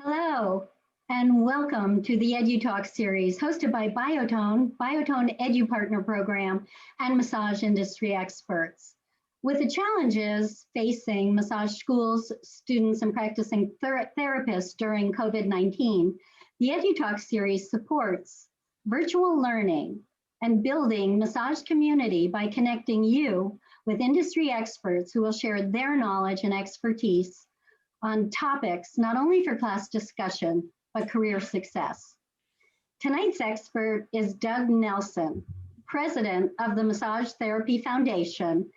Hello, and welcome to the EduTalk series hosted by Biotome EduPartner Program, and massage industry experts. With the challenges facing massage schools, students, and practicing therapists during COVID-19, the EduTalk series supports virtual learning and building massage community by connecting you with industry experts who will share their knowledge and expertise on topics not only for class discussion, but career success. Tonight's expert is Doug Nelson, president of the Massage Therapy Foundation,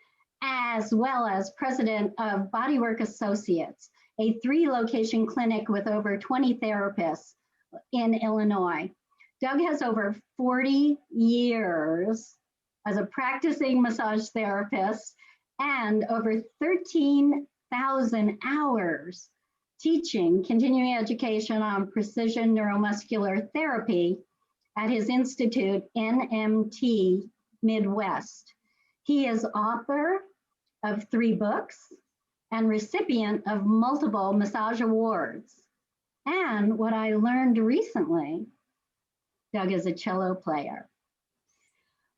as well as president of Bodywork Associates, a 3-location clinic with over 20 therapists in Illinois. Doug has over 40 years as a practicing massage therapist and over 13,000 hours teaching continuing education on precision neuromuscular therapy at his institute, NMT Midwest. He is author of 3 books and recipient of multiple massage awards. And what I learned recently, Doug is a cello player.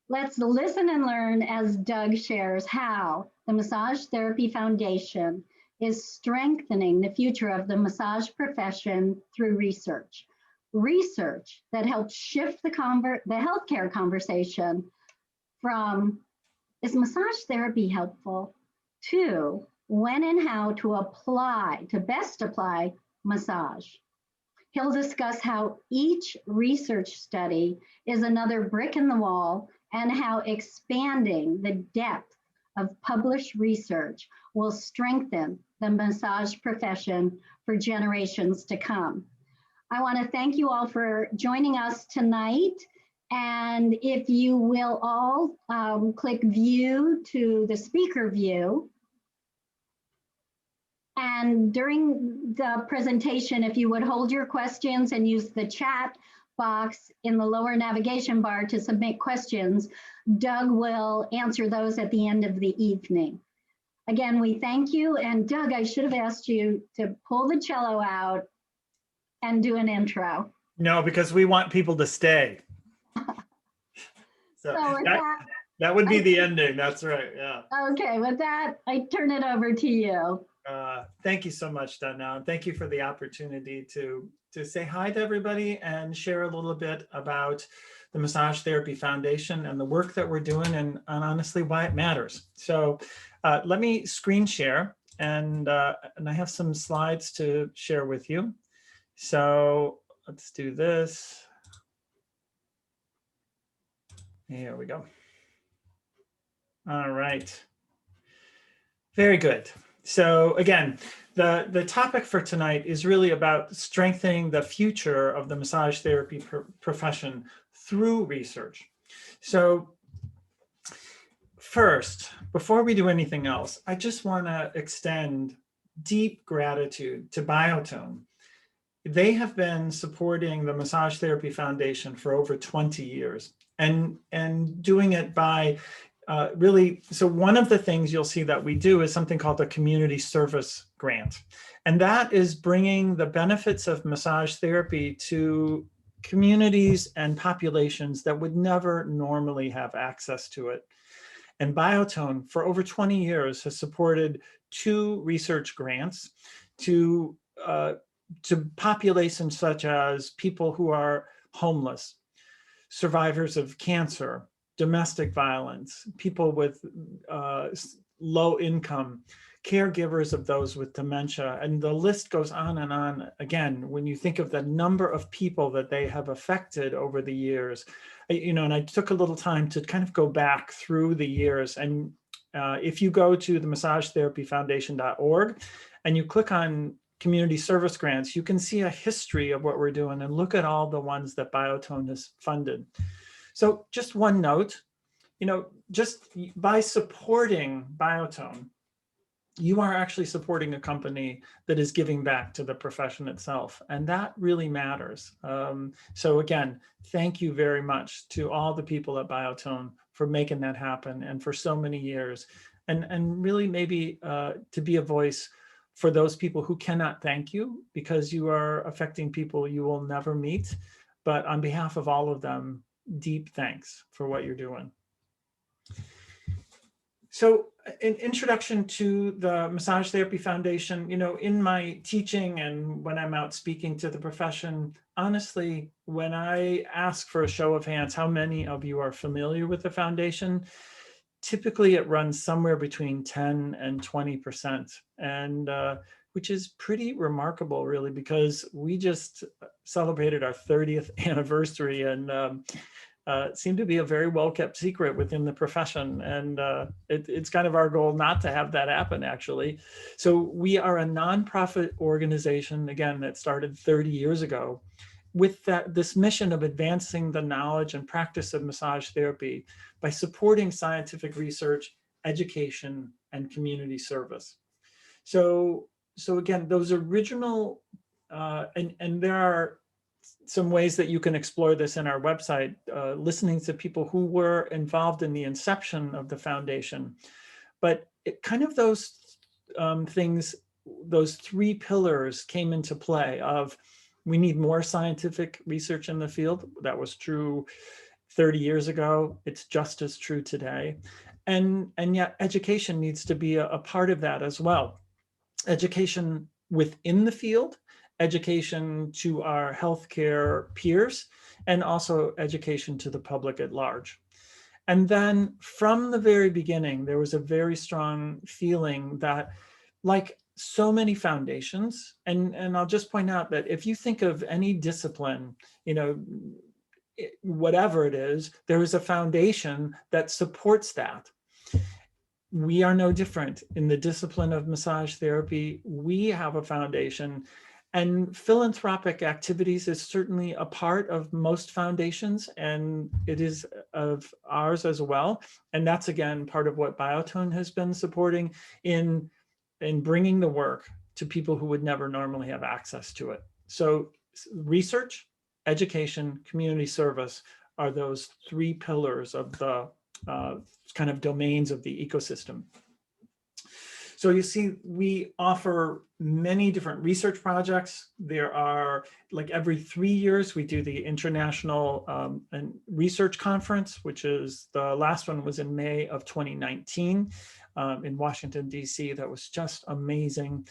Let's listen and learn as Doug shares how the Massage Therapy Foundation is strengthening the future of the massage profession through research. Research that helps shift the healthcare conversation from, is massage therapy helpful, to when and how to best apply massage. He'll discuss how each research study is another brick in the wall and how expanding the depth of published research will strengthen the massage profession for generations to come. I want to thank you all for joining us tonight. And if you will all click view to the speaker view. And during the presentation, if you would hold your questions and use the chat box in the lower navigation bar to submit questions, Doug will answer those at the end of the evening. Again, we thank you. And Doug, I should have asked you to pull the cello out and do an intro. No, because we want people to stay. So that would be the ending. That's right. Yeah. Okay, with that, I turn it over to you. Thank you so much, Donna. And thank you for the opportunity to say hi to everybody and share a little bit about the Massage Therapy Foundation and the work that we're doing and honestly why it matters. So let me screen share and I have some slides to share with you. So let's do this. Here we go. All right. Very good. So again, the topic for tonight is really about strengthening the future of the massage therapy profession through research. So first, before we do anything else, I just want to extend deep gratitude to Biotome. They have been supporting the Massage Therapy Foundation for over 20 years and doing it by really, so one of the things you'll see that we do is something called a community service grant. And that is bringing the benefits of massage therapy to communities and populations that would never normally have access to it. And Biotome, for over 20 years, has supported 2 research grants to populations such as people who are homeless, survivors of cancer, domestic violence, people with low income, caregivers of those with dementia, and the list goes on and on. Again, when you think of the number of people that they have affected over the years, and I took a little time to kind of go back through the years. And if you go to the massagetherapyfoundation.org and you click on community service grants, you can see a history of what we're doing and look at all the ones that Biotome has funded. So just one note, just by supporting Biotome, you are actually supporting a company that is giving back to the profession itself. And that really matters. So again, thank you very much to all the people at Biotome for making that happen and for so many years. And really maybe to be a voice for those people who cannot thank you because you are affecting people you will never meet. But on behalf of all of them, deep thanks for what you're doing. So an introduction to the Massage Therapy Foundation, in my teaching and when I'm out speaking to the profession, honestly, when I ask for a show of hands, how many of you are familiar with the foundation? Typically it runs somewhere between 10 and 20%, and which is pretty remarkable, really, because we just celebrated our 30th anniversary, and it seemed to be a very well-kept secret within the profession. And it's kind of our goal not to have that happen, actually. So we are a nonprofit organization, again, that started 30 years ago with this mission of advancing the knowledge and practice of massage therapy by supporting scientific research, education, and community service. So again, those original, and there are some ways that you can explore this in our website, listening to people who were involved in the inception of the foundation. But those things, those three pillars came into play of, we need more scientific research in the field. That was true 30 years ago. It's just as true today. And yet education needs to be a part of that as well. Education within the field, education to our healthcare peers, and also education to the public at large. And then from the very beginning, there was a very strong feeling that, like so many foundations, and I'll just point out that if you think of any discipline, whatever it is, there is a foundation that supports that. We are no different in the discipline of massage therapy. We have a foundation, and philanthropic activities is certainly a part of most foundations, and it is of ours as well. And that's, again, part of what Biotome has been supporting in bringing the work to people who would never normally have access to it. So research, education, community service are those three pillars of the kind of domains of the ecosystem. So you see, we offer many different research projects. There are, like, every 3 years, we do the International Research Conference, which is, the last one was in May of 2019 in Washington, DC. That was just amazing.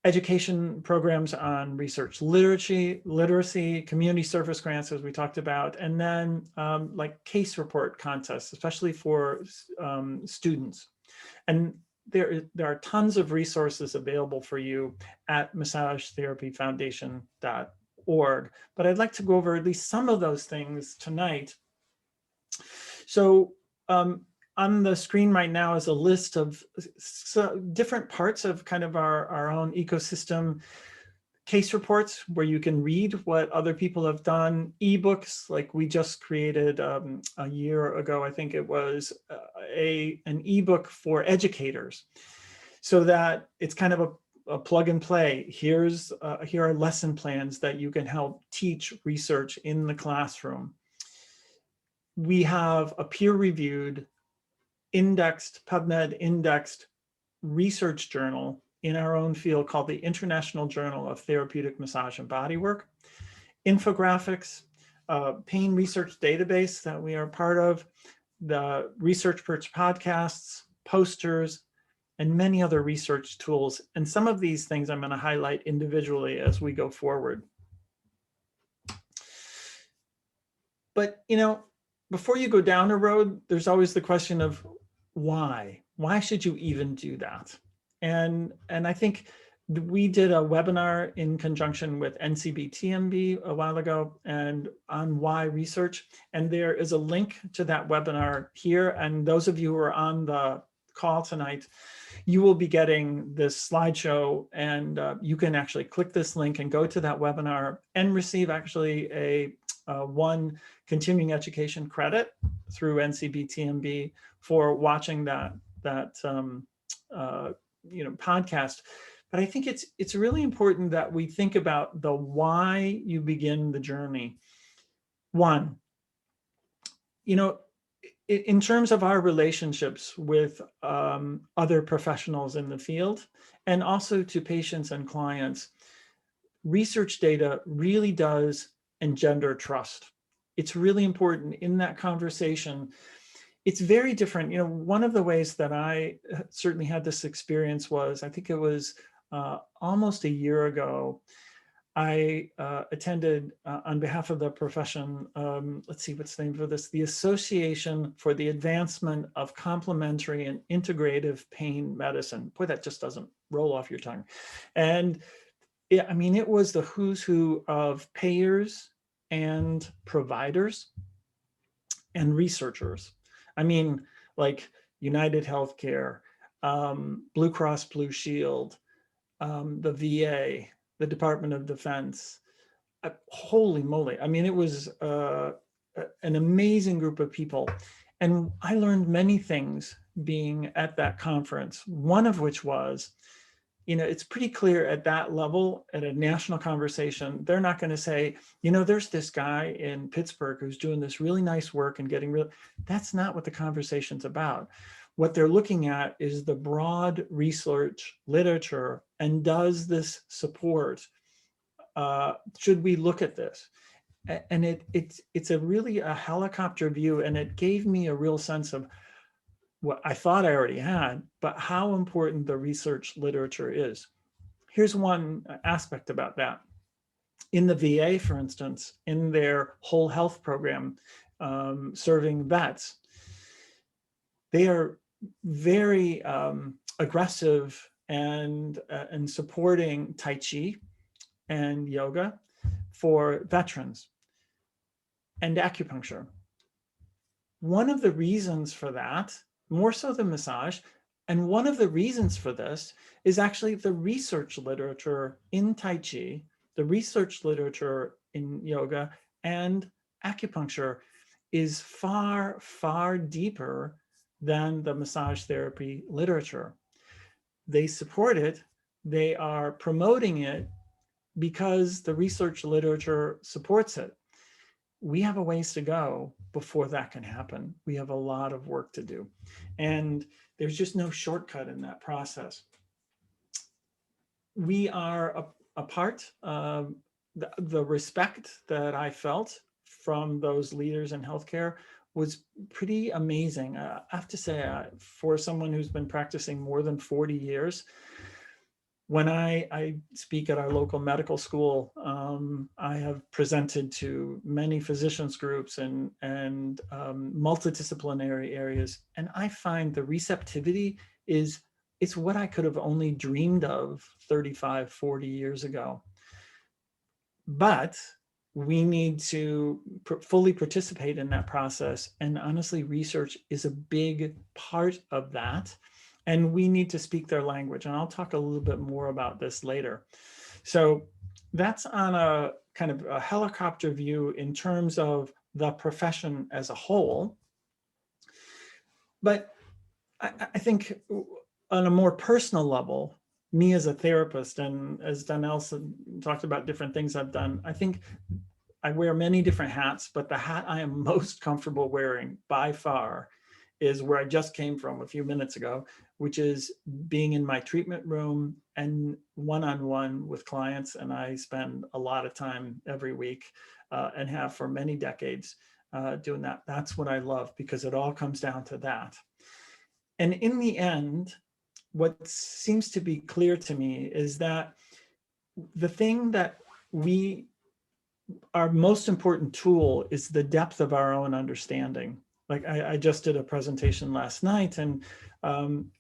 Education programs on research literacy, community service grants, as we talked about, and then like case report contests, especially for students. And there are tons of resources available for you at massagetherapyfoundation.org. But I'd like to go over at least some of those things tonight. So on the screen right now is a list of different parts of kind of our own ecosystem. Case reports, where you can read what other people have done. Ebooks, like we just created a year ago, I think it was, an ebook for educators, so that it's kind of a plug and play. Here are lesson plans that you can help teach research in the classroom. We have a peer-reviewed, PubMed indexed research journal in our own field called the International Journal of Therapeutic Massage and Bodywork. Infographics, pain research database that we are part of, the Research Perch podcasts, posters, and many other research tools. And some of these things I'm going to highlight individually as we go forward. But, before you go down a road, there's always the question of why? Why should you even do that? And I think we did a webinar in conjunction with IMTNB a while ago, and on why research. And there is a link to that webinar here. And those of you who are on the call tonight, you will be getting this slideshow, and you can actually click this link and go to that webinar and receive actually a one continuing education credit through NCBTMB for watching that podcast. But I think it's really important that we think about the why you begin the journey. One, in terms of our relationships with other professionals in the field, and also to patients and clients, research data really does engender trust. It's really important in that conversation. It's very different. You know, one of the ways that I certainly had this experience was, I think it was almost a year ago, I attended on behalf of the profession, let's see, what's the name for this? The Association for the Advancement of Complementary and Integrative Pain Medicine. Boy, that just doesn't roll off your tongue. And I mean, it was the who's who of payers and providers and researchers. I mean, like United Healthcare, Blue Cross Blue Shield, the VA, the Department of Defense. Holy moly. I mean, it was an amazing group of people. And I learned many things being at that conference, one of which was, you know, it's pretty clear at that level, at a national conversation, they're not going to say, you know, there's this guy in Pittsburgh who's doing this really nice work and getting real. That's not what the conversation's about. What they're looking at is the broad research literature, and does this support, should we look at this? And it's a really a helicopter view, and it gave me a real sense of what I thought I already had, but how important the research literature is. Here's one aspect about that. In the VA, for instance, in their whole health program, serving vets, they are very aggressive and supporting Tai Chi and yoga for veterans and acupuncture. One of the reasons for that, more so than massage, and one of the reasons for this is actually the research literature in Tai Chi, the research literature in yoga and acupuncture is far, far deeper than the massage therapy literature. They support it, they are promoting it because the research literature supports it. We have a ways to go before that can happen. We have a lot of work to do. And there's just no shortcut in that process. We are a part of the respect that I felt from those leaders in healthcare was pretty amazing. I have to say, for someone who's been practicing more than 40 years, when I speak at our local medical school, I have presented to many physicians groups and multidisciplinary areas, and I find the receptivity it's what I could have only dreamed of 35, 40 years ago. But we need to fully participate in that process, and honestly, research is a big part of that. And we need to speak their language. And I'll talk a little bit more about this later. So that's on a kind of a helicopter view in terms of the profession as a whole. But I think on a more personal level, me as a therapist, and as Donnell talked about different things I've done, I think I wear many different hats, but the hat I am most comfortable wearing by far is where I just came from a few minutes ago, which is being in my treatment room and one-on-one with clients. And I spend a lot of time every week and have for many decades doing that. That's what I love, because it all comes down to that. And in the end, what seems to be clear to me is that the thing that our most important tool is the depth of our own understanding. Like I just did a presentation last night, and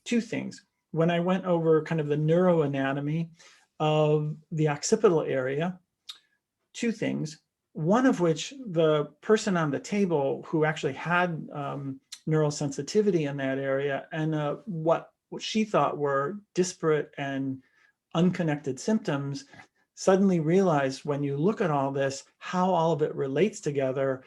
two things. When I went over kind of the neuroanatomy of the occipital area, two things. One of which, the person on the table who actually had neural sensitivity in that area, and what she thought were disparate and unconnected symptoms, suddenly realized, when you look at all this, how all of it relates together.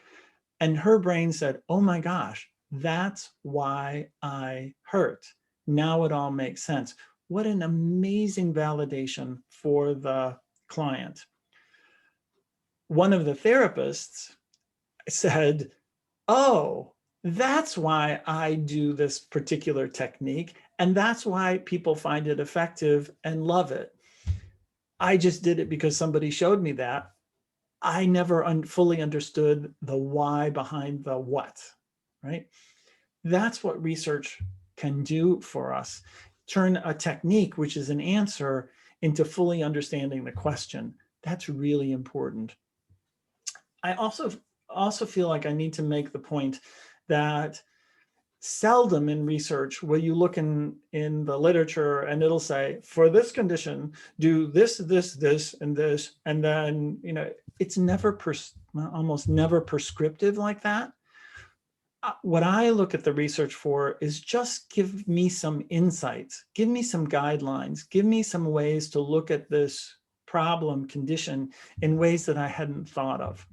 And her brain said, oh my gosh, that's why I hurt. Now it all makes sense. What an amazing validation for the client. One of the therapists said, oh, That's why I do this particular technique. And that's why people find it effective and love it. I just did it because somebody showed me that. I never fully understood the why behind the what, right? That's what research can do for us. Turn a technique, which is an answer, into fully understanding the question. That's really important. I also feel like I need to make the point that seldom in research will you look in the literature and it'll say, for this condition, do this, this, this, and this, and then, you know, it's never, almost never prescriptive like that. What I look at the research for is just give me some insights, give me some guidelines, give me some ways to look at this problem condition in ways that I hadn't thought of.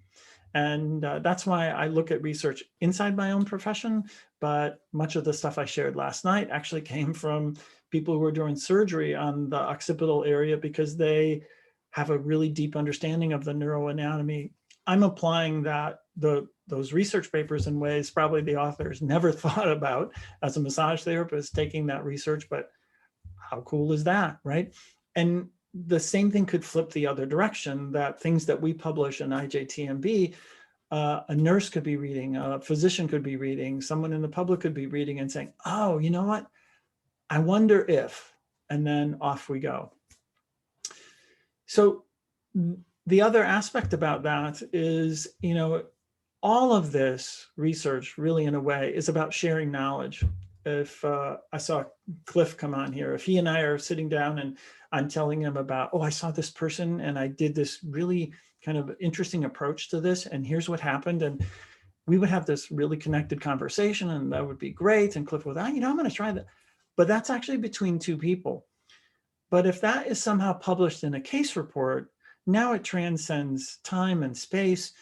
And that's why I look at research inside my own profession, but much of the stuff I shared last night actually came from people who are doing surgery on the occipital area because they have a really deep understanding of the neuroanatomy. I'm applying those research papers in ways probably the authors never thought about as a massage therapist taking that research, but how cool is that, right? And the same thing could flip the other direction, that things that we publish in IJTMB, a nurse could be reading, a physician could be reading, someone in the public could be reading and saying, oh, you know what? I wonder if, and then off we go. So the other aspect about that is, you know, all of this research really in a way is about sharing knowledge. If I saw Cliff come on here, if he and I are sitting down and I'm telling him about, oh, I saw this person and I did this really kind of interesting approach to this, and here's what happened. And we would have this really connected conversation and that would be great. And Cliff would, you know, I'm going to try that. But that's actually between two people. But if that is somehow published in a case report, now it transcends time and space.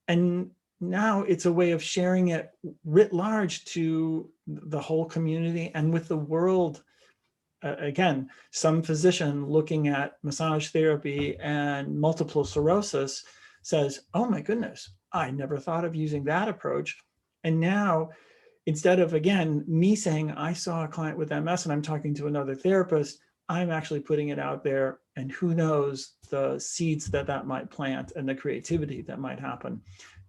And now it's a way of sharing it writ large to the whole community and with the world. Again, some physician looking at massage therapy and multiple sclerosis says, oh my goodness, I never thought of using that approach. And now, instead of, again, me saying, I saw a client with MS and I'm talking to another therapist, I'm actually putting it out there, and who knows the seeds that might plant and the creativity that might happen.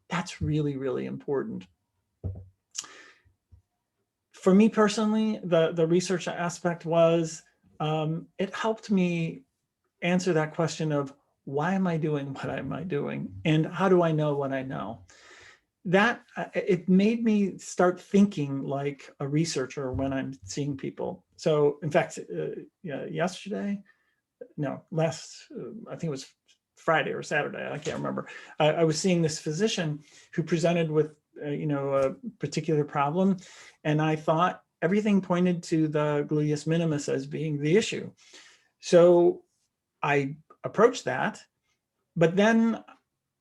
That's really, really important. For me personally, the research aspect was, it helped me answer that question of why am I doing what am I doing? And how do I know what I know? That it made me start thinking like a researcher when I'm seeing people. So in fact, yesterday, no, I think it was Friday or Saturday, I can't remember. I was seeing this physician who presented with, a particular problem. And I thought everything pointed to the gluteus minimus as being the issue. So I approached that, but then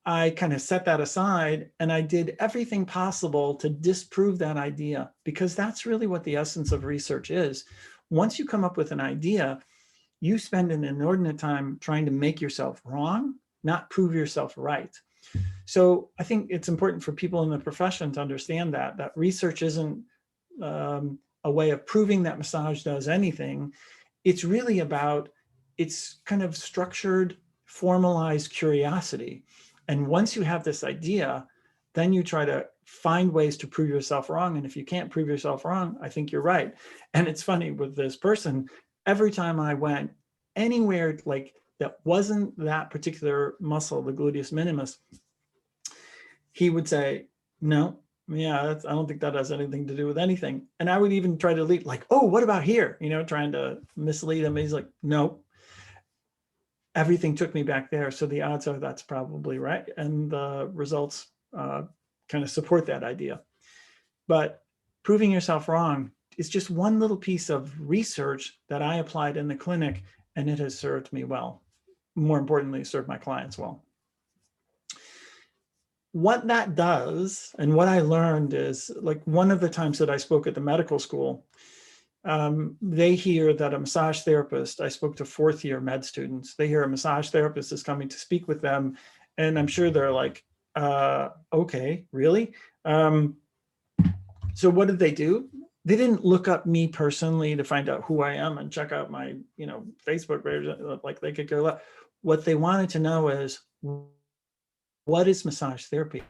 I kind of set that aside and I did everything possible to disprove that idea, because that's really what the essence of research is. Once you come up with an idea, you spend an inordinate time trying to make yourself wrong, not prove yourself right. So I think it's important for people in the profession to understand that research isn't a way of proving that massage does anything. It's really about, it's kind of structured, formalized curiosity. And once you have this idea, then you try to find ways to prove yourself wrong. And if you can't prove yourself wrong, I think you're right. And it's funny with this person, every time I went anywhere like that wasn't that particular muscle, the gluteus minimus, he would say, no, yeah, I don't think that has anything to do with anything. And I would even try to lead like, oh, what about here? Trying to mislead him. He's like, no, everything took me back there. So the odds are that's probably right. And the results kind of support that idea. But proving yourself wrong is just one little piece of research that I applied in the clinic, and it has served me well. More importantly, served my clients well. What that does, and what I learned is, like, one of the times that I spoke at the medical school, they hear that a massage therapist, I spoke to fourth year med students, they hear a massage therapist is coming to speak with them. And I'm sure they're like, okay, really? So what did they do? They didn't look up me personally to find out who I am and check out my, Facebook page, like they could go. What they wanted to know is, what is massage therapy?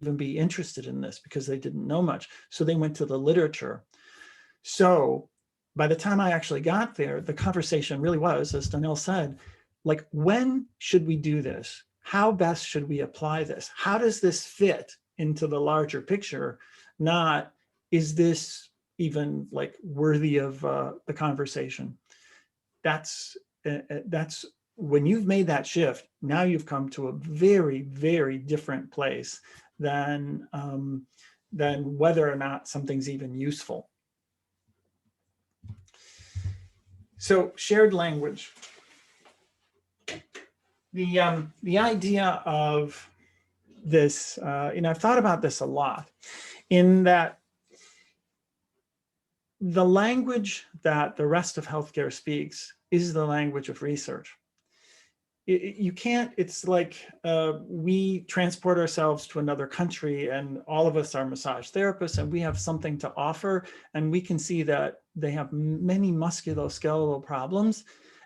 Even be interested in this, because they didn't know much. So they went to the literature. So by the time I actually got there, the conversation really was, as Donnell said, like, when should we do this? How best should we apply this? How does this fit into the larger picture? Not, is this even like worthy of the conversation? That's when you've made that shift, now you've come to a very, very different place than whether or not something's even useful. So shared language. The idea of this, I've thought about this a lot, in that the language that the rest of healthcare speaks is the language of research. You can't, it's like we transport ourselves to another country and all of us are massage therapists and we have something to offer, and we can see that they have many musculoskeletal problems,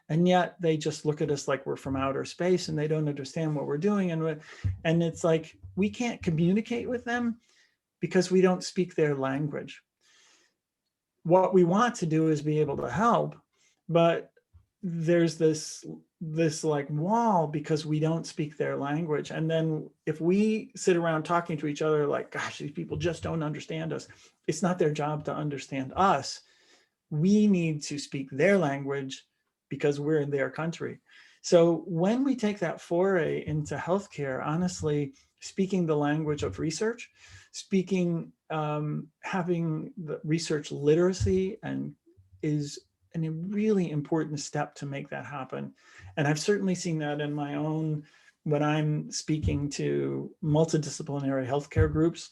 and yet they just look at us like we're from outer space and they don't understand what we're doing. And it's like, we can't communicate with them because we don't speak their language. What we want to do is be able to help, but there's this like wall because we don't speak their language. And then if we sit around talking to each other like, gosh, these people just don't understand us, it's not their job to understand us. We need to speak their language because we're in their country. So when we take that foray into healthcare, honestly, speaking the language of research, having the research literacy is a really important step to make that happen. And I've certainly seen that in my own, when I'm speaking to multidisciplinary healthcare groups,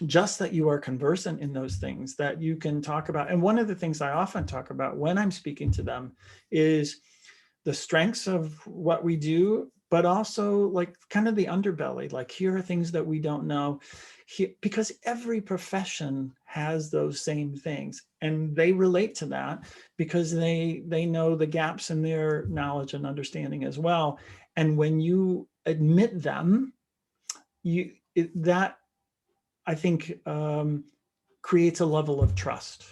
just that you are conversant in those things that you can talk about. And one of the things I often talk about when I'm speaking to them is the strengths of what we do, but also like kind of the underbelly, like here are things that we don't know, because every profession has those same things and they relate to that because they know the gaps in their knowledge and understanding as well. And when you admit them, that I think creates a level of trust.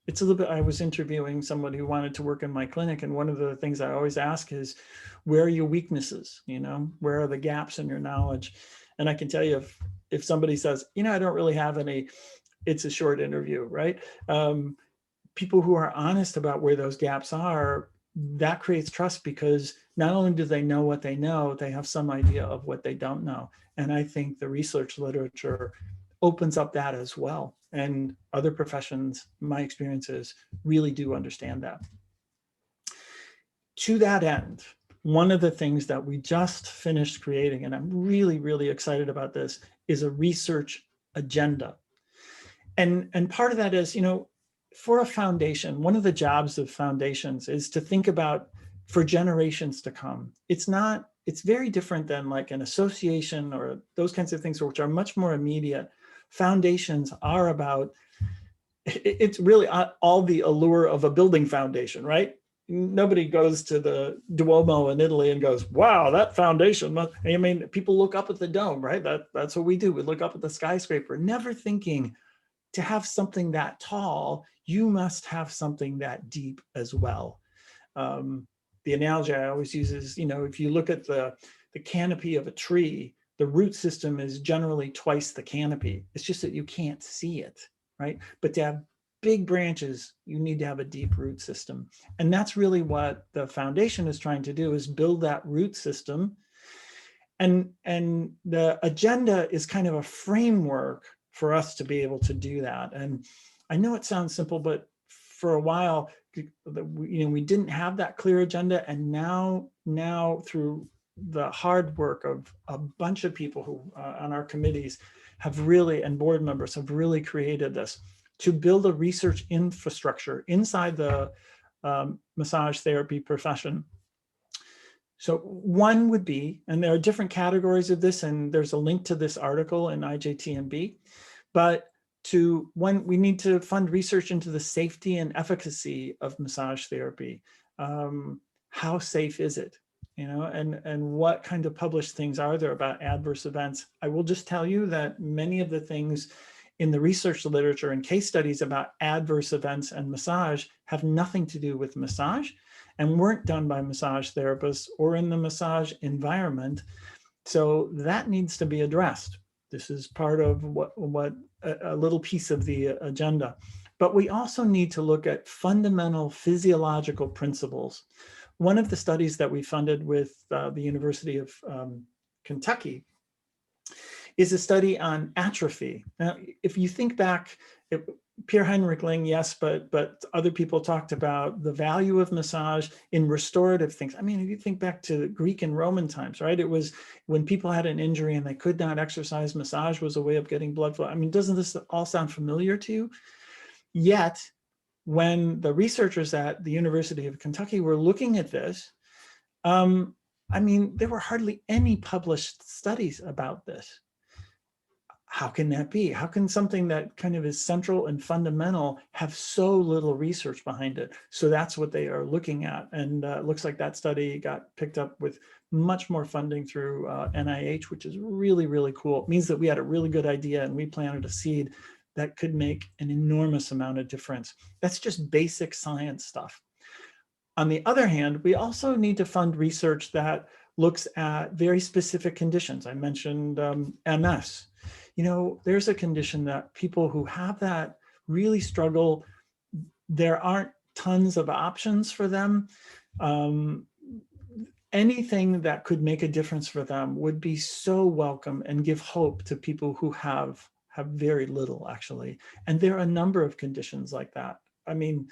It's a little bit, I was interviewing someone who wanted to work in my clinic, and one of the things I always ask is, where are your weaknesses? Where are the gaps in your knowledge? And I can tell you, if somebody says, I don't really have any, it's a short interview, right? People who are honest about where those gaps are, that creates trust, because not only do they know what they know, they have some idea of what they don't know. And I think the research literature opens up that as well. And other professions, my experiences, really do understand that. To that end, one of the things that we just finished creating, and I'm really, really excited about this, is a research agenda. And part of that is, for a foundation, one of the jobs of foundations is to think about for generations to come. It's very different than like an association or those kinds of things, which are much more immediate. Foundations are about, it's really all the allure of a building foundation, right? Nobody goes to the Duomo in Italy and goes, wow, that foundation. People look up at the dome, right? That's what we do. We look up at the skyscraper, never thinking to have something that tall, you must have something that deep as well. The analogy I always use is, if you look at the canopy of a tree, the root system is generally twice the canopy. It's just that you can't see it, right? But to have big branches, you need to have a deep root system. And that's really what the foundation is trying to do, is build that root system. And the agenda is kind of a framework for us to be able to do that. And I know it sounds simple, but for a while, we didn't have that clear agenda. And now through the hard work of a bunch of people who on our committees have really, and board members have really created this to build a research infrastructure inside the massage therapy profession. So one would be, and there are different categories of this, and there's a link to this article in IJTNB, but we need to fund research into the safety and efficacy of massage therapy. How safe is it? And what kind of published things are there about adverse events? I will just tell you that many of the things in the research literature and case studies about adverse events and massage have nothing to do with massage and weren't done by massage therapists or in the massage environment. So that needs to be addressed. This is part of what a little piece of the agenda. But we also need to look at fundamental physiological principles. One of the studies that we funded with the University of Kentucky is a study on atrophy. Now, if you think back, Pierre Heinrichling, yes, but other people talked about the value of massage in restorative things. I mean, if you think back to Greek and Roman times, right? It was when people had an injury and they could not exercise, massage was a way of getting blood flow. I mean, doesn't this all sound familiar to you? Yet, when the researchers at the University of Kentucky were looking at this, I mean, there were hardly any published studies about this. How can that be? How can something that kind of is central and fundamental have so little research behind it? So that's what they are looking at. And it looks like that study got picked up with much more funding through NIH, which is really, really cool. It means that we had a really good idea and we planted a seed that could make an enormous amount of difference. That's just basic science stuff. On the other hand, we also need to fund research that looks at very specific conditions. I mentioned MS. There's a condition that people who have that really struggle. There aren't tons of options for them. Anything that could make a difference for them would be so welcome and give hope to people who have very little, actually. And there are a number of conditions like that. I mean,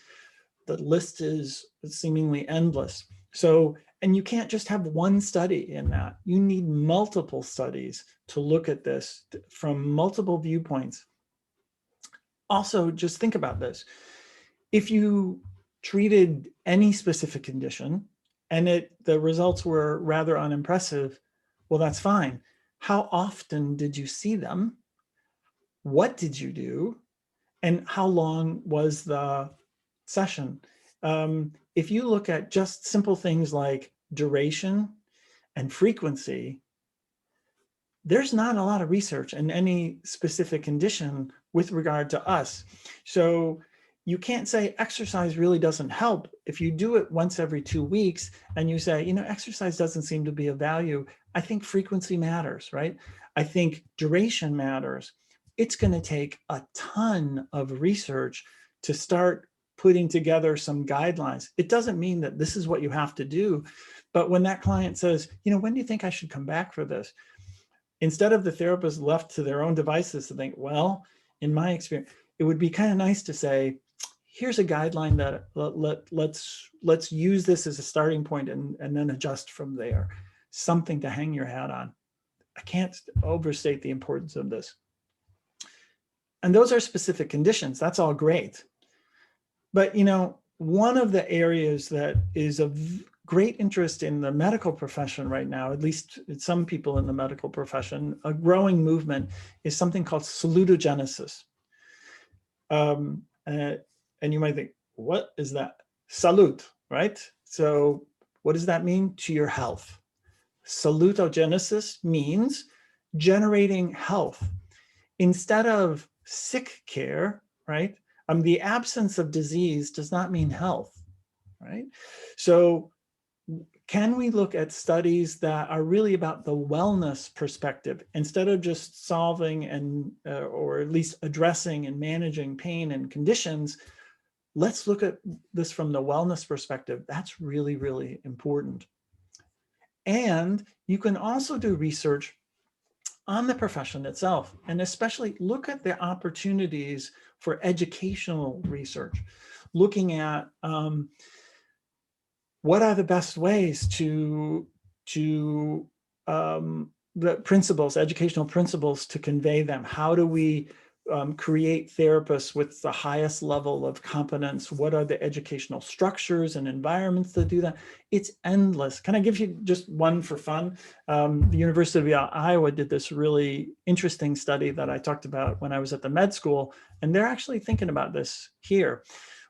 the list is seemingly endless. So, and you can't just have one study in that. You need multiple studies to look at this from multiple viewpoints. Also, just think about this. If you treated any specific condition and the results were rather unimpressive, well, that's fine. How often did you see them? What did you do? And how long was the session? If you look at just simple things like duration and frequency, there's not a lot of research in any specific condition with regard to us. So you can't say exercise really doesn't help. If you do it once every 2 weeks and you say, exercise doesn't seem to be of value, I think frequency matters, right? I think duration matters. It's going to take a ton of research to start putting together some guidelines. It doesn't mean that this is what you have to do. But when that client says, when do you think I should come back for this? Instead of the therapist left to their own devices to think, well, in my experience, it would be kind of nice to say, here's a guideline that let's use this as a starting point and then adjust from there. Something to hang your hat on. I can't overstate the importance of this. And those are specific conditions. That's all great. But, one of the areas that is of great interest in the medical profession right now, at least some people in the medical profession, a growing movement is something called salutogenesis. And you might think, what is that? Salute, right? So what does that mean? To your health. Salutogenesis means generating health. Instead of sick care, right? The absence of disease does not mean health, right? So can we look at studies that are really about the wellness perspective instead of just solving and or at least addressing and managing pain and conditions? Let's look at this from the wellness perspective. That's really, really important. And you can also do research on the profession itself, and especially look at the opportunities for educational research, looking at what are the best ways to the principles, educational principles, to convey them. How do we create therapists with the highest level of competence? What are the educational structures and environments that do that? It's endless. Can I give you just one for fun? The University of Iowa did this really interesting study that I talked about when I was at the med school, and they're actually thinking about this here,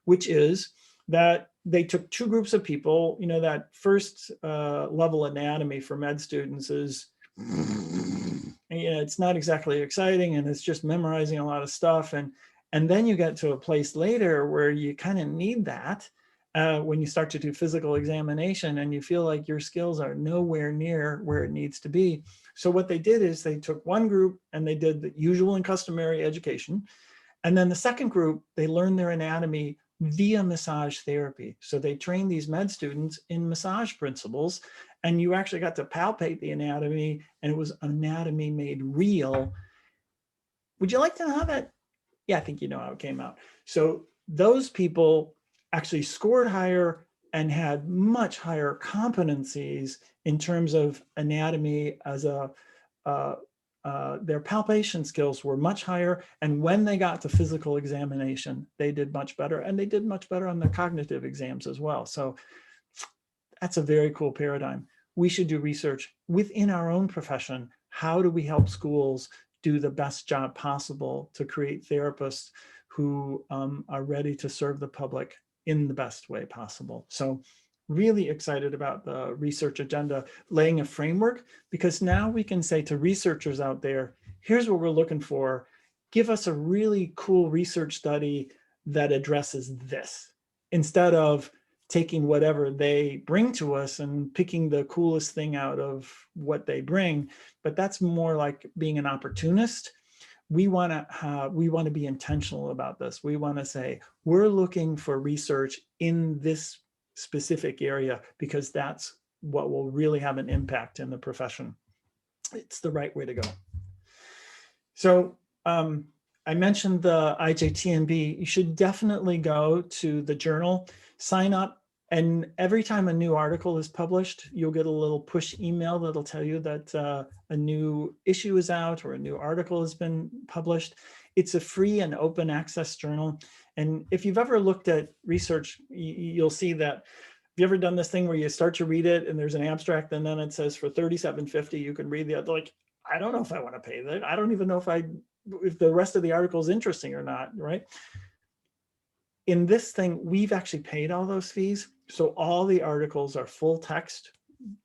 which is that they took two groups of people. You know, that first level anatomy for med students is, you know, it's not exactly exciting, and it's just memorizing a lot of stuff. And then you get to a place later where you kind of need that when you start to do physical examination and you feel like your skills are nowhere near where it needs to be. So what they did is they took one group and they did the usual and customary education. And then the second group, they learned their anatomy via massage therapy. So they trained these med students in massage principles, and you actually got to palpate the anatomy, and it was anatomy made real. Would you like to know how that? Yeah, I think you know how it came out. So those people actually scored higher and had much higher competencies in terms of anatomy as a, their palpation skills were much higher. And when they got to physical examination, they did much better, and they did much better on the cognitive exams as well. So that's a very cool paradigm. We should do research within our own profession. How do we help schools do the best job possible to create therapists who are ready to serve the public in the best way possible? So really excited about the research agenda, laying a framework, because now we can say to researchers out there, here's what we're looking for. Give us a really cool research study that addresses this, instead of taking whatever they bring to us and picking the coolest thing out of what they bring. But that's more like being an opportunist. We want to be intentional about this. We want to say, we're looking for research in this specific area because that's what will really have an impact in the profession. It's the right way to go. So I mentioned the IJTNB. You should definitely go to the journal, sign up, and every time a new article is published, you'll get a little push email that'll tell you that a new issue is out or a new article has been published. It's a free and open access journal. And if you've ever looked at research, you'll see that. Have you ever done this thing where you start to read it and there's an abstract and then it says for $37.50 you can read the other? Like, I don't know if I want to pay that. I don't even know if the rest of the article is interesting or not, right? In this thing, we've actually paid all those fees. So all the articles are full text.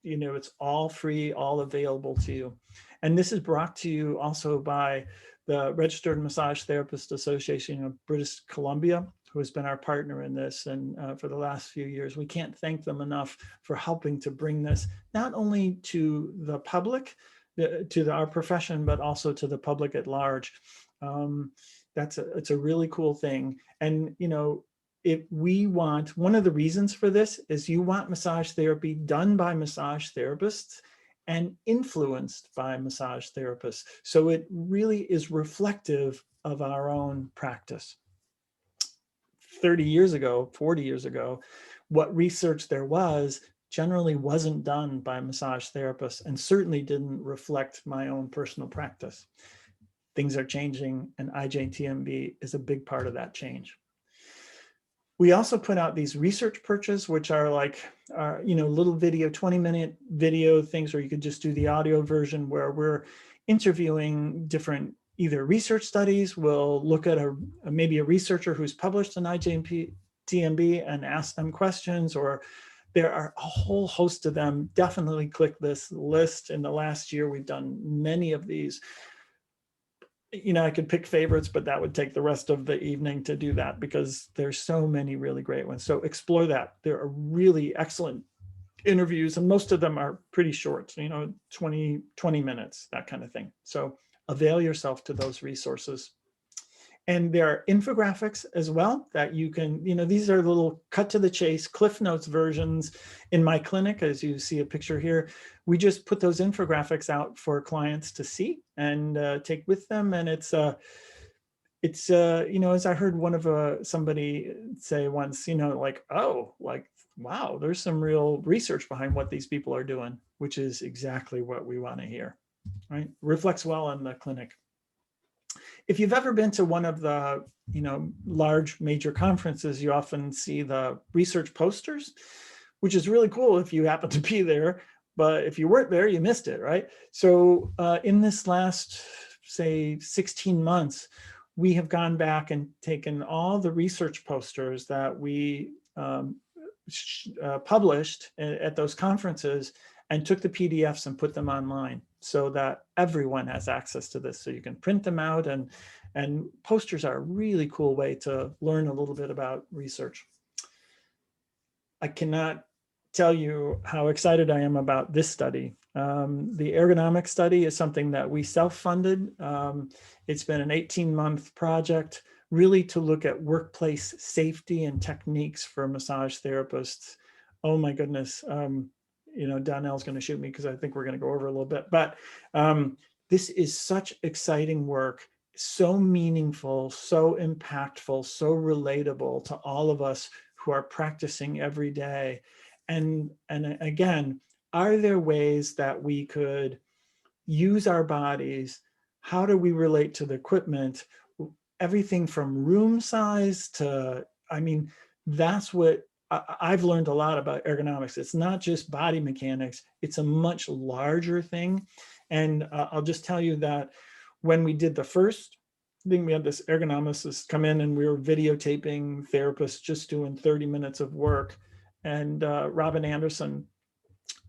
You know, it's all free, all available to you. And this is brought to you also by the Registered Massage Therapist Association of British Columbia, who has been our partner in this and for the last few years. We can't thank them enough for helping to bring this not only to the public, to our profession, but also to the public at large. It's a really cool thing. And, you know, if we want, one of the reasons for this is you want massage therapy done by massage therapists and influenced by massage therapists. So it really is reflective of our own practice. 30 years ago, 40 years ago, what research there was generally wasn't done by massage therapists and certainly didn't reflect my own personal practice. Things are changing, and IJTNB is a big part of that change. We also put out these research perches, which are like, you know, little video, 20-minute video things where you could just do the audio version, where we're interviewing different either research studies. We'll look at maybe a researcher who's published an IJTNB and ask them questions, or there are a whole host of them. Definitely click this list. In the last year, we've done many of these. You know, I could pick favorites, but that would take the rest of the evening to do that because there's so many really great ones. So explore that. There are really excellent interviews, and most of them are pretty short, you know, 20 minutes, that kind of thing. So avail yourself to those resources. And there are infographics as well that you can, you know, these are little cut to the chase, Cliff Notes versions. In my clinic, as you see a picture here, we just put those infographics out for clients to see and take with them. And it's you know, as I heard one of somebody say once, you know, like, oh, like, wow, there's some real research behind what these people are doing, which is exactly what we want to hear, right? Reflects well on the clinic. If you've ever been to one of the, large major conferences, you often see the research posters, which is really cool if you happen to be there. But if you weren't there, you missed it, right? So in this last, say, 16 months, we have gone back and taken all the research posters that we published at those conferences and took the PDFs and put them online so that everyone has access to this. So you can print them out, and posters are a really cool way to learn a little bit about research. I cannot tell you how excited I am about this study. The Ergonomic Study is something that we self-funded. It's been an 18-month project, really to look at workplace safety and techniques for massage therapists. Oh my goodness. Donnell's going to shoot me because I think we're going to go over a little bit, but this is such exciting work, so meaningful, so impactful, so relatable to all of us who are practicing every day. And again, are there ways that we could use our bodies? How do we relate to the equipment? Everything from room size to, that's what I've learned a lot about ergonomics. It's not just body mechanics, it's a much larger thing. And I'll just tell you that when we did the first thing, we had this ergonomist come in and we were videotaping therapists just doing 30 minutes of work. And Robin Anderson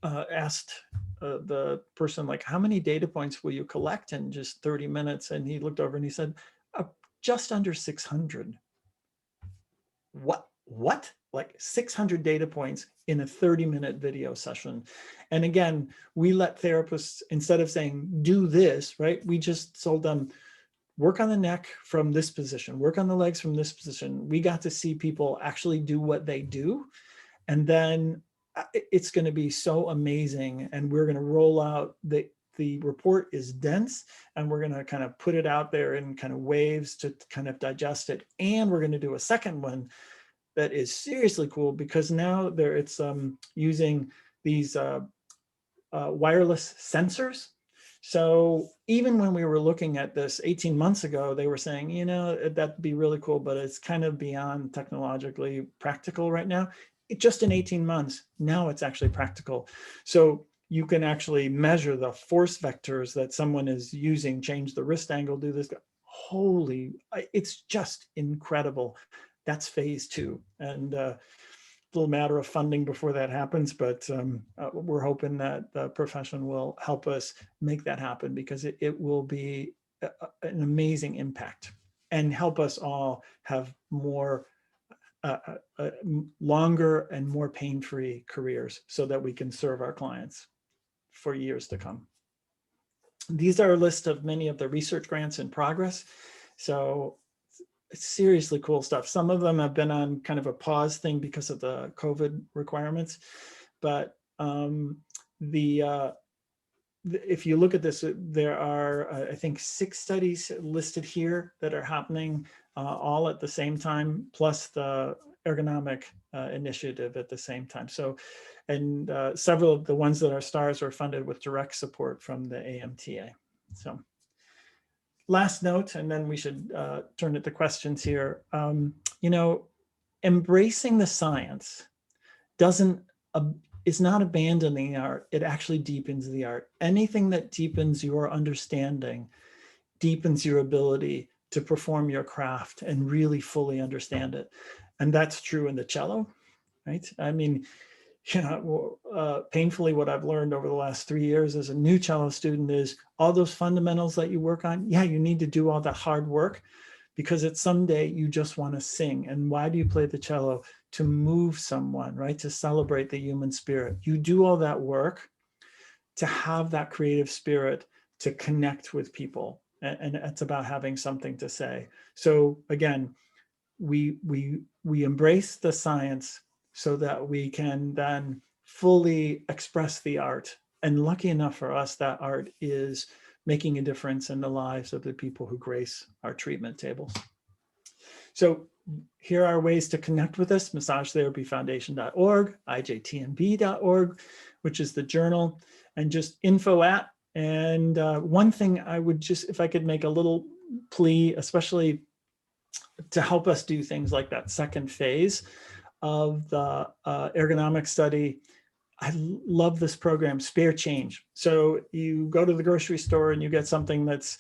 asked the person, like, how many data points will you collect in just 30 minutes? And he looked over and he said, just under 600. What? Like 600 data points in a 30-minute video session. And again, we let therapists, instead of saying, do this, right? We just told them, work on the neck from this position, work on the legs from this position. We got to see people actually do what they do. And then it's going to be so amazing. And we're going to roll out the report is dense, and we're going to kind of put it out there in kind of waves to kind of digest it. And we're going to do a second one that is seriously cool, because now it's using these wireless sensors. So even when we were looking at this 18 months ago, they were saying, that'd be really cool, but it's kind of beyond technologically practical right now. Just in 18 months, now it's actually practical. So you can actually measure the force vectors that someone is using, change the wrist angle, do this. It's just incredible. That's phase 2. And a little matter of funding before that happens, but we're hoping that the profession will help us make that happen, because it will be an amazing impact and help us all have more longer and more pain-free careers so that we can serve our clients for years to come. These are a list of many of the research grants in progress. So it's seriously cool stuff. Some of them have been on kind of a pause thing because of the COVID requirements. But if you look at this, there are, I think, 6 studies listed here that are happening all at the same time, plus the ergonomic initiative at the same time. So, and several of the ones that are stars are funded with direct support from the AMTA. So last note, and then we should turn it to questions here. Embracing the science is not abandoning art. It actually deepens the art. Anything that deepens your understanding deepens your ability to perform your craft and really fully understand it. And that's true in the cello, right? Painfully, what I've learned over the last 3 years as a new cello student is all those fundamentals that you work on. Yeah, you need to do all that hard work, because it's someday you just want to sing. And why do you play the cello? To move someone, right? To celebrate the human spirit. You do all that work to have that creative spirit, to connect with people. And it's about having something to say. So again, we embrace the science so that we can then fully express the art. And lucky enough for us, that art is making a difference in the lives of the people who grace our treatment tables. So here are ways to connect with us: massagetherapyfoundation.org, IJTNB.org, which is the journal, and just info@ And one thing I would just, if I could make a little plea, especially to help us do things like that second phase of the ergonomic study. I love this program, Spare Change. So you go to the grocery store and you get something that's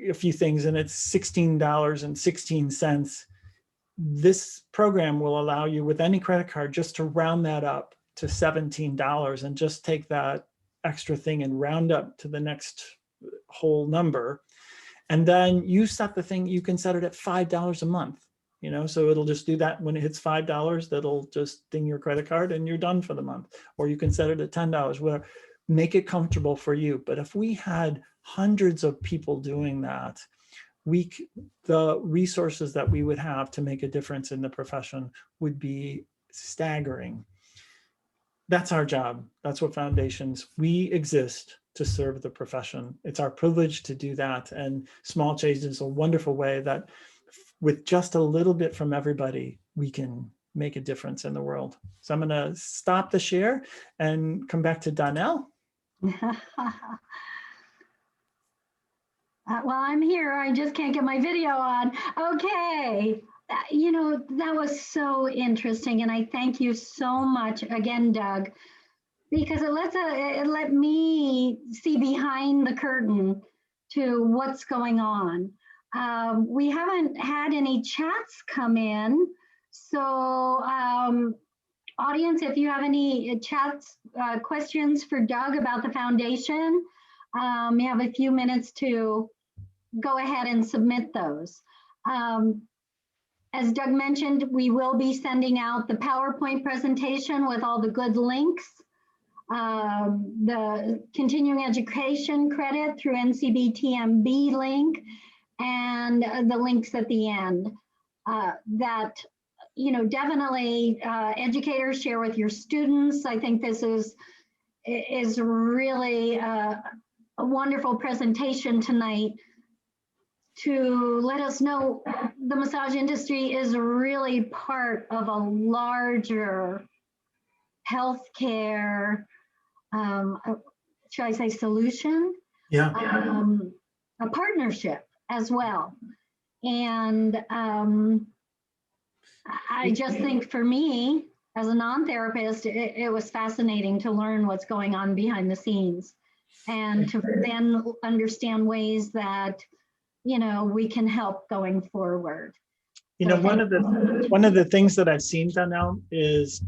a few things and it's $16.16. This program will allow you with any credit card just to round that up to $17 and just take that extra thing and round up to the next whole number. And then you set the thing, you can set it at $5 a month, you know, so it'll just do that when it hits $5, that'll just ding your credit card and you're done for the month. Or you can set it at $10, whatever, make it comfortable for you. But if we had hundreds of people doing that, the resources that we would have to make a difference in the profession would be staggering. That's our job. That's what foundations, we exist to serve the profession. It's our privilege to do that. And small change is a wonderful way that with just a little bit from everybody, we can make a difference in the world. So I'm going to stop the share and come back to Donnell. Well, I'm here. I just can't get my video on. Okay. You know, that was so interesting. And I thank you so much again, Doug, because it let me see behind the curtain to what's going on. We haven't had any chats come in. So audience, if you have any chats, questions for Doug about the foundation, you have a few minutes to go ahead and submit those. As Doug mentioned, we will be sending out the PowerPoint presentation with all the good links. The continuing education credit through IMTNB link, and the links at the end that, you know, definitely educators share with your students. I think this is really a wonderful presentation tonight to let us know the massage industry is really part of a larger healthcare, should I say solution? Yeah. A partnership as well. And I just think for me, as a non-therapist, it was fascinating to learn what's going on behind the scenes and to then understand ways that, you know, we can help going forward. You know, one of the things that I've seen, Donnell, is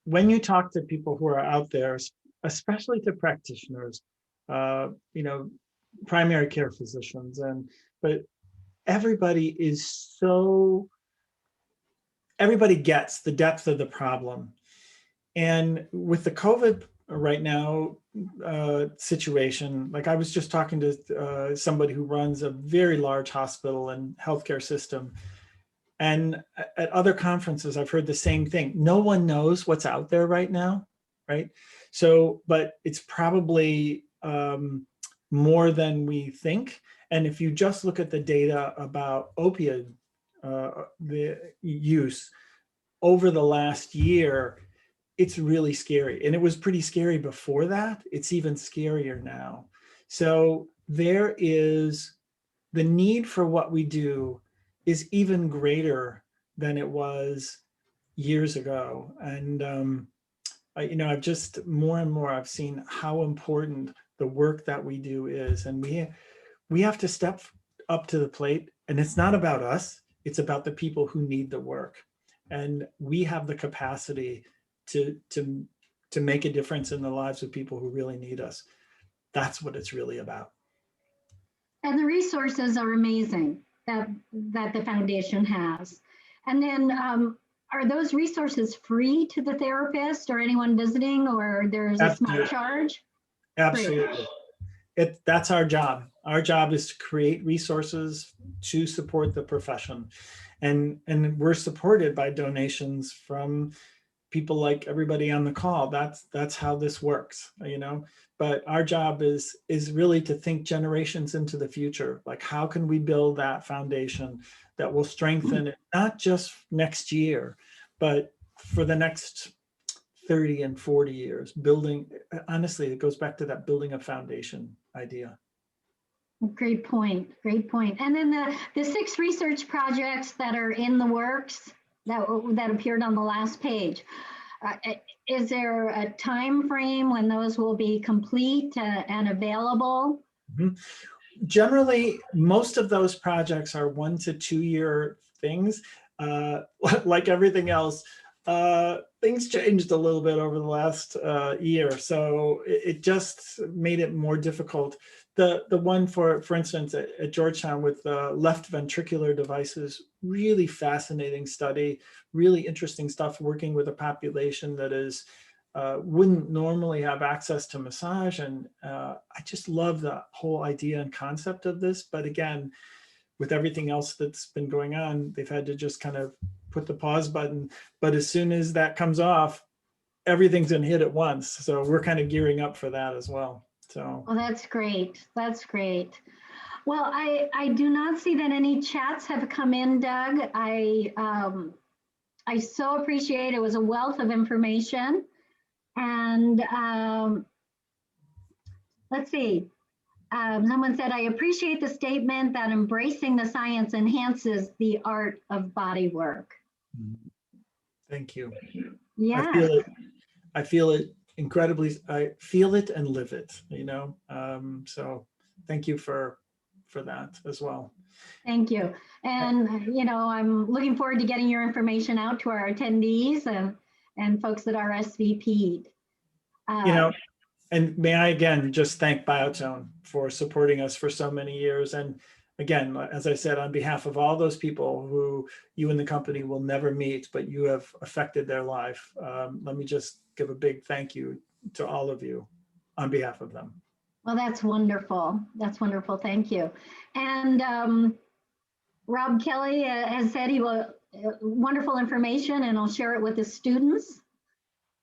when you talk to people who are out there, especially to practitioners, you know, primary care physicians, but everybody gets the depth of the problem. And with the COVID right now situation, like I was just talking to somebody who runs a very large hospital and healthcare system. And at other conferences, I've heard the same thing. No one knows what's out there right now, right? So, but it's probably more than we think. And if you just look at the data about opioid the use over the last year, it's really scary. And it was pretty scary before that. It's even scarier now. So there is the need for what we do is even greater than it was years ago. And, you know, I've just more and more, I've seen how important the work that we do is. And we have to step up to the plate. And it's not about us. It's about the people who need the work. And we have the capacity to make a difference in the lives of people who really need us. That's what it's really about. And the resources are amazing that the foundation has. And then are those resources free to the therapist or anyone visiting, or there's a small charge? Absolutely. That's our job. Our job is to create resources to support the profession. And we're supported by donations from people like everybody on the call. That's how this works, you know. But our job is really to think generations into the future. Like, how can we build that foundation that will strengthen it, not just next year, but for the next 30 and 40 years building. Honestly, it goes back to that building a foundation idea. Great point. Great point. And then the 6 research projects that are in the works that appeared on the last page. Is there a time frame when those will be complete and available? Mm-hmm. Generally, most of those projects are 1 to 2 year things. Like everything else, things changed a little bit over the last year, so it just made it more difficult. The one for instance at Georgetown with left ventricular devices, really fascinating study, really interesting stuff, working with a population that is wouldn't normally have access to massage, and I just love the whole idea and concept of this. But again, with everything else that's been going on, they've had to just kind of put the pause button. But as soon as that comes off, everything's gonna hit at once. So we're kind of gearing up for that as well. So. Well, that's great. That's great. Well, I do not see that any chats have come in, Doug. I so appreciate it. It was a wealth of information. And let's see. Someone said, I appreciate the statement that embracing the science enhances the art of body work. Thank you. Yeah. I feel it incredibly. I feel it and live it, you know. So thank you for that as well. Thank you. And, you know, I'm looking forward to getting your information out to our attendees and folks that are SVP'd. You know, and may I again just thank Biotome for supporting us for so many years. And again, as I said, on behalf of all those people who you and the company will never meet, but you have affected their life, let me just give a big thank you to all of you on behalf of them. Well, that's wonderful. That's wonderful. Thank you. And Rob Kelly has said he will, wonderful information, and I'll share it with his students.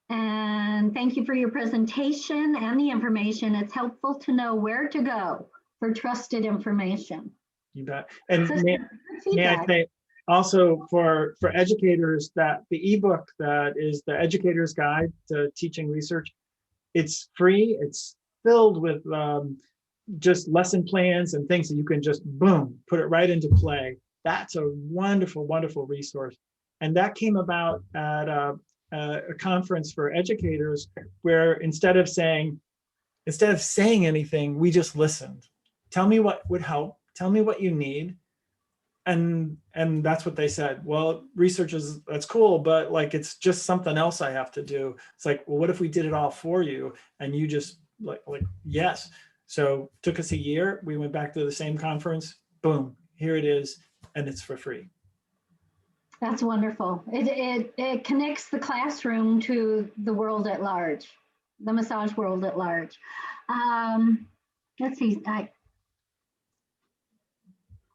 And thank you for your presentation and the information. It's helpful to know where to go for trusted information. You bet. And may I say also for educators that the ebook that is the Educator's Guide to Teaching Research, it's free. It's filled with just lesson plans and things that you can just boom, put it right into play. That's a wonderful, wonderful resource. And that came about at a conference for educators where instead of saying anything, we just listened. Tell me what would help. Tell me what you need. And that's what they said. Well, research is, that's cool, but like, it's just something else I have to do. It's like, well, what if we did it all for you? And you just like, yes. So it took us a year. We went back to the same conference, boom, here it is. And it's for free. That's wonderful. It connects the classroom to the world at large, the massage world at large. Let's see.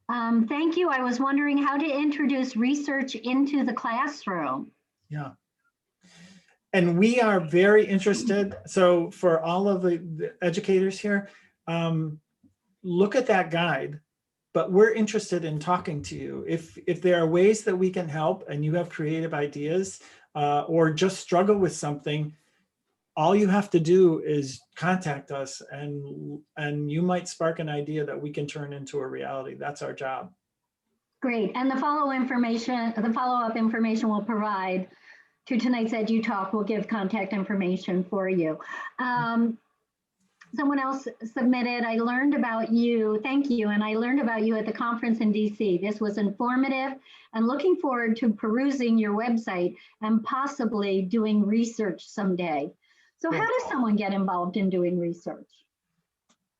Thank you. I was wondering how to introduce research into the classroom. Yeah. And we are very interested. So for all of the educators here, look at that guide, but we're interested in talking to you. If there are ways that we can help and you have creative ideas or just struggle with something, all you have to do is contact us and you might spark an idea that we can turn into a reality. That's our job. Great. And the follow-up information we'll provide to tonight's EduTalk. We'll give contact information for you. Someone else submitted, I learned about you, thank you, and I learned about you at the conference in DC. This was informative and looking forward to perusing your website and possibly doing research someday. So how does someone get involved in doing research?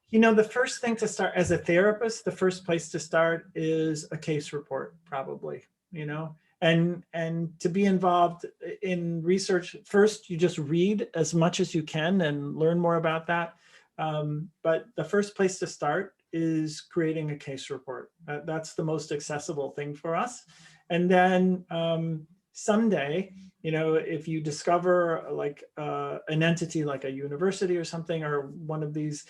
You know, the first thing to start as a therapist, the first place to start is a case report, probably, you know, and to be involved in research, first, you just read as much as you can and learn more about that. But the first place to start is creating a case report. That's the most accessible thing for us. And then someday, you know, if you discover like an entity like a university or something, or one of these,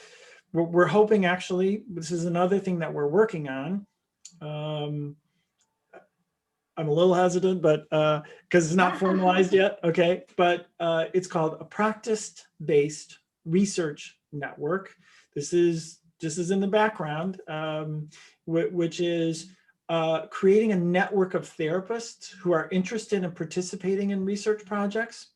we're hoping actually, this is another thing that we're working on, I'm a little hesitant, but because it's not formalized yet, okay? But it's called a practice-based research network. This is in the background, which is creating a network of therapists who are interested in participating in research projects.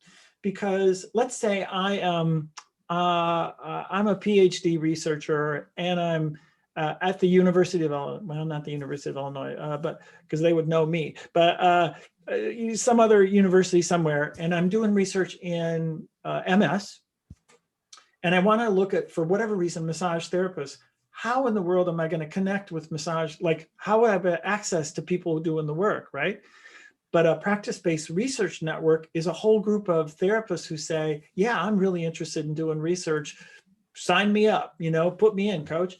Because let's say I'm a PhD researcher and I'm at the University of Illinois, well, not the University of Illinois, but because they would know me, but some other university somewhere, and I'm doing research in MS, and I want to look at, for whatever reason, massage therapists. How in the world am I going to connect with massage? Like, how would I have access to people doing the work, right? But a practice-based research network is a whole group of therapists who say, yeah, I'm really interested in doing research. Sign me up, put me in, coach.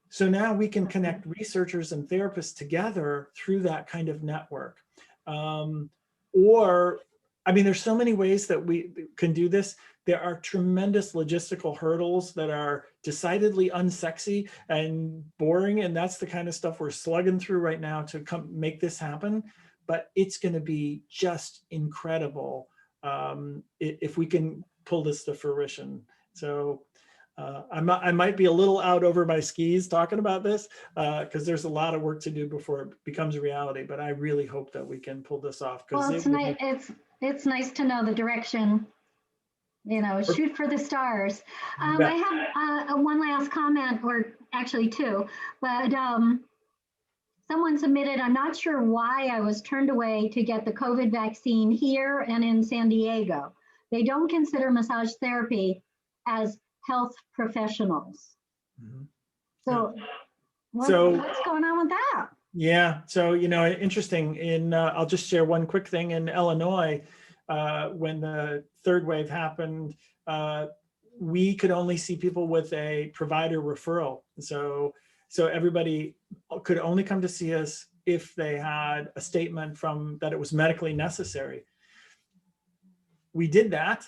So now we can connect researchers and therapists together through that kind of network. There's so many ways that we can do this. There are tremendous logistical hurdles that are decidedly unsexy and boring. And that's the kind of stuff we're slugging through right now to make this happen. But it's going to be just incredible if we can pull this to fruition. So I might be a little out over my skis talking about this because there's a lot of work to do before it becomes a reality. But I really hope that we can pull this off. Well, it's nice to know the direction. Shoot for the stars. I have one last comment, or actually two, but someone submitted, I'm not sure why I was turned away to get the COVID vaccine here and in San Diego. They don't consider massage therapy as health professionals. Mm-hmm. So, yeah. What's going on with that? Yeah, so, interesting. I'll just share one quick thing. In Illinois, when the third wave happened, we could only see people with a provider referral. So everybody could only come to see us if they had a statement from that it was medically necessary. We did that.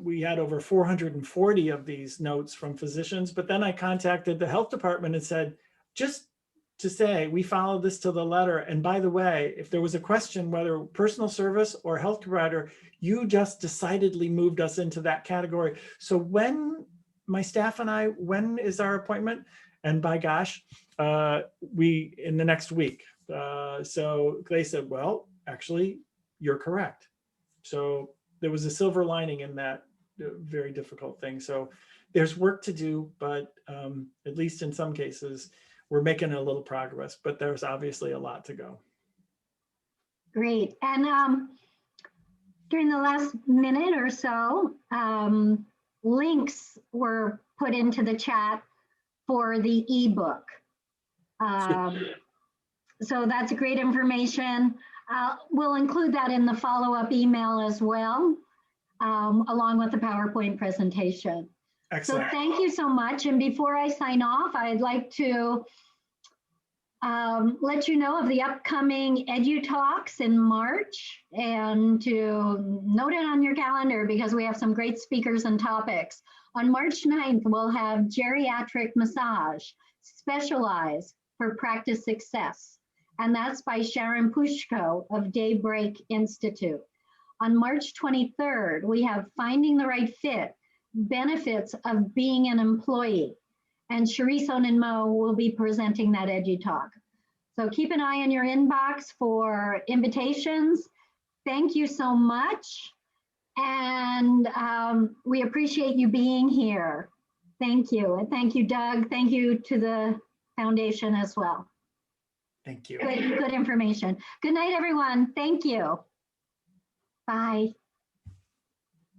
We had over 440 of these notes from physicians, but then I contacted the health department and said, just to say, we followed this to the letter. And by the way, if there was a question, whether personal service or health provider, you just decidedly moved us into that category. So when my staff and I, when is our appointment? And by gosh, in the next week. So they said, well, actually, you're correct. So there was a silver lining in that very difficult thing. So there's work to do, but at least in some cases, we're making a little progress, but there's obviously a lot to go. Great. And during the last minute or so, links were put into the chat for the ebook. So that's great information. We'll include that in the follow-up email as well, along with the PowerPoint presentation. Excellent. So thank you so much. And before I sign off, I'd like to let you know of the upcoming EduTalks in March, and to note it on your calendar because we have some great speakers and topics. On March 9th, we'll have geriatric massage, specialized for practice success. And that's by Sharon Pushko of Daybreak Institute. On March 23rd, we have Finding the Right Fit, Benefits of Being an Employee. And Cherise Onen-Mo will be presenting that EduTalk. So keep an eye on your inbox for invitations. Thank you so much. And we appreciate you being here. Thank you. And thank you, Doug. Thank you to the foundation as well. Thank you. Good information. Good night, everyone. Thank you. Bye.